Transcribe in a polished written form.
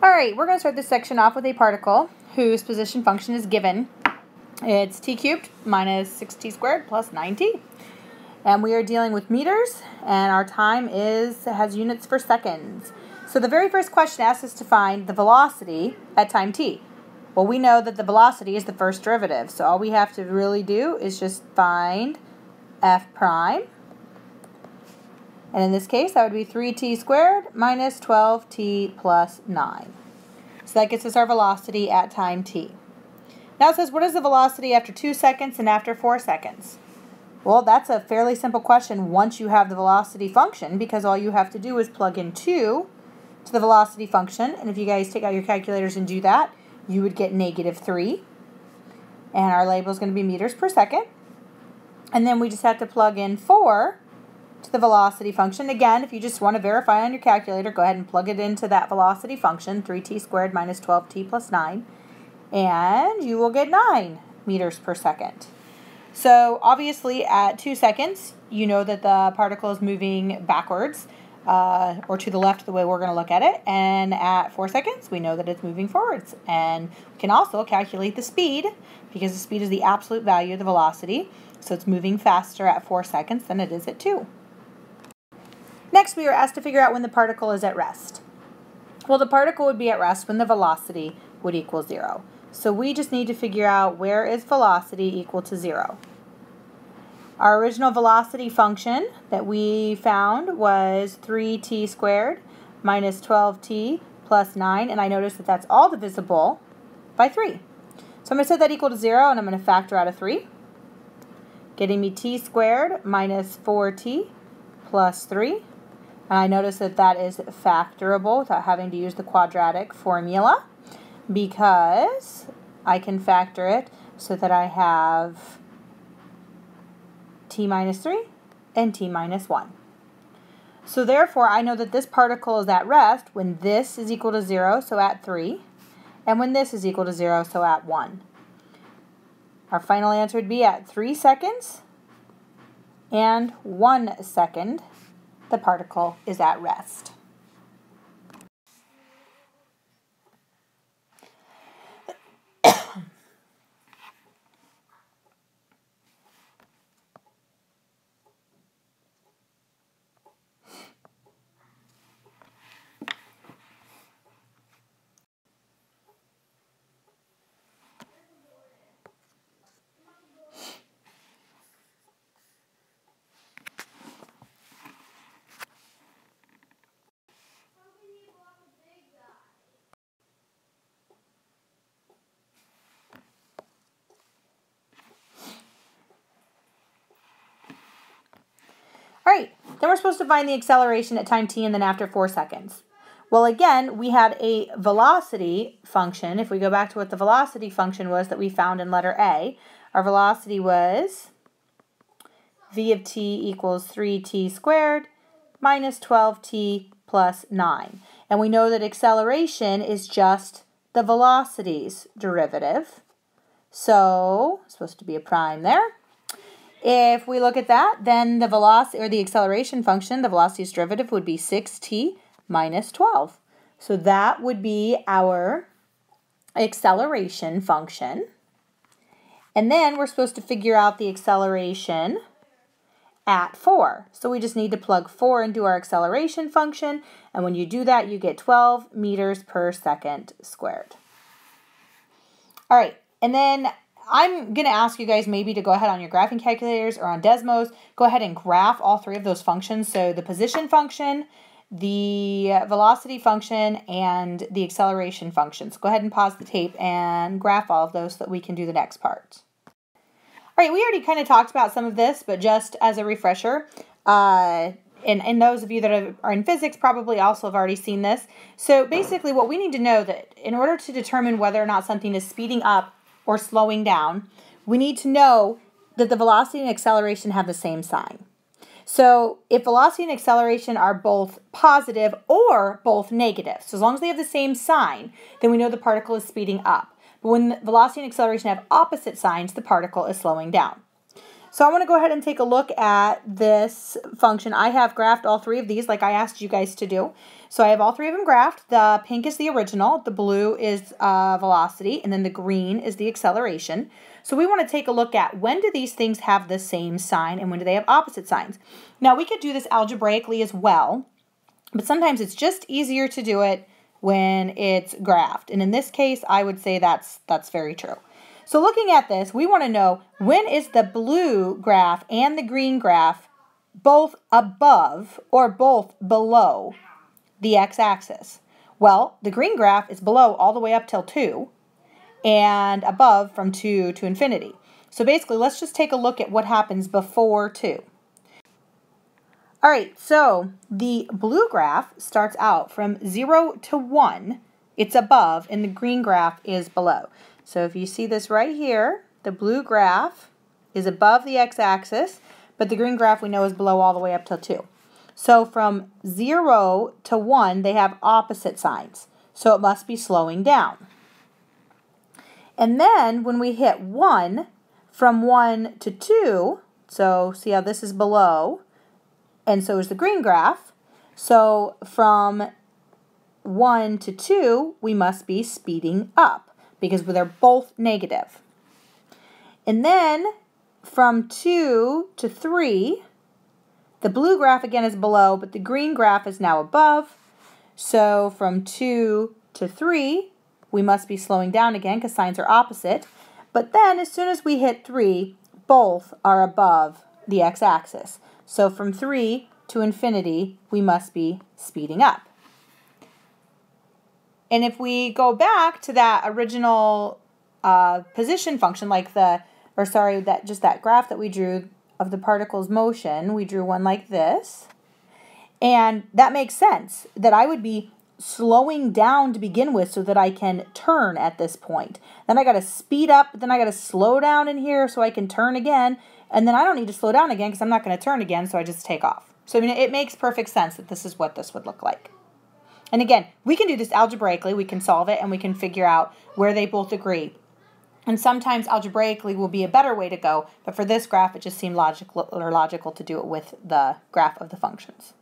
All right, we're going to start this section off with a particle whose position function is given. It's t cubed minus 6t squared plus 9t. And we are dealing with meters, and our time has units for seconds. So the very first question asks us to find the velocity at time t. Well, we know that the velocity is the first derivative, so all we have to really do is just find f prime. And in this case, that would be 3t squared minus 12t plus 9. So that gets us our velocity at time t. Now it says, what is the velocity after 2 seconds and after 4 seconds? Well, that's a fairly simple question once you have the velocity function, because all you have to do is plug in 2 to the velocity function. And if you guys take out your calculators and do that, you would get -3. And our label is going to be meters per second. And then we just have to plug in 4 to the velocity function. Again, if you just want to verify on your calculator, go ahead and plug it into that velocity function, 3t squared minus 12t plus 9, and you will get 9 meters per second. So obviously at 2 seconds, you know that the particle is moving backwards, or to the left the way we're going to look at it, and at 4 seconds, we know that it's moving forwards. And we can also calculate the speed, because the speed is the absolute value of the velocity, so it's moving faster at 4 seconds than it is at 2. Next, we are asked to figure out when the particle is at rest. Well, the particle would be at rest when the velocity would equal 0. So we just need to figure out where is velocity equal to 0. Our original velocity function that we found was 3t squared minus 12t plus 9, and I noticed that that's all divisible by 3. So I'm going to set that equal to 0, and I'm going to factor out a 3, getting me t squared minus 4t plus 3. And I notice that that is factorable without having to use the quadratic formula, because I can factor it so that I have t minus 3 and t minus 1. So therefore, I know that this particle is at rest when this is equal to 0, so at 3, and when this is equal to 0, so at 1. Our final answer would be at 3 seconds and 1 second, the particle is at rest. All right, then we're supposed to find the acceleration at time t and then after 4 seconds. Well, again, we had a velocity function. If we go back to what the velocity function was that we found in letter A, our velocity was v of t equals 3t squared minus 12t plus 9. And we know that acceleration is just the velocity's derivative. So, it's supposed to be a prime there. If we look at that, then the velocity, or the acceleration function, the velocity's derivative would be 6t minus 12. So that would be our acceleration function. And then we're supposed to figure out the acceleration at 4. So we just need to plug 4 into our acceleration function, and when you do that, you get 12 meters per second squared. All right, and then I'm going to ask you guys maybe to go ahead on your graphing calculators or on Desmos, go ahead and graph all 3 of those functions. So the position function, the velocity function, and the acceleration function. So go ahead and pause the tape and graph all of those so that we can do the next part. All right, we already kind of talked about some of this, but just as a refresher, and those of you that are in physics probably also have already seen this. So basically what we need to know that in order to determine whether or not something is speeding up or slowing down, we need to know that the velocity and acceleration have the same sign. So if velocity and acceleration are both positive or both negative, so as long as they have the same sign, then we know the particle is speeding up. But when velocity and acceleration have opposite signs, the particle is slowing down. So I want to go ahead and take a look at this function. I have graphed all three of these like I asked you guys to do. So I have all three of them graphed. The pink is the original, the blue is velocity, and then the green is the acceleration. So we want to take a look at when do these things have the same sign and when do they have opposite signs. Now we could do this algebraically as well, but sometimes it's just easier to do it when it's graphed. And in this case, I would say that's very true. So looking at this, we want to know when is the blue graph and the green graph both above or both below the x-axis. Well, the green graph is below all the way up till 2 and above from 2 to infinity. So basically, let's just take a look at what happens before 2. All right, so the blue graph starts out from 0 to 1. It's above, and the green graph is below. So if you see this right here, the blue graph is above the x-axis, but the green graph we know is below all the way up till 2. So from 0 to 1, they have opposite signs. So it must be slowing down. And then when we hit 1, from 1 to 2, so see how this is below, and so is the green graph. So from 1 to 2, we must be speeding up because they're both negative. And then from 2 to 3, the blue graph again is below, but the green graph is now above. So from 2 to 3, we must be slowing down again because signs are opposite. But then as soon as we hit 3, both are above the x-axis. So from 3 to infinity, we must be speeding up. And if we go back to that original position function, like that graph that we drew of the particle's motion, we drew one like this. And that makes sense that I would be slowing down to begin with so that I can turn at this point. Then I got to speed up, then I got to slow down in here so I can turn again. And then I don't need to slow down again because I'm not going to turn again, so I just take off. So I mean, it makes perfect sense that this is what this would look like. And again, we can do this algebraically. We can solve it and we can figure out where they both agree. And sometimes algebraically will be a better way to go, but for this graph, it just seemed logical to do it with the graph of the functions.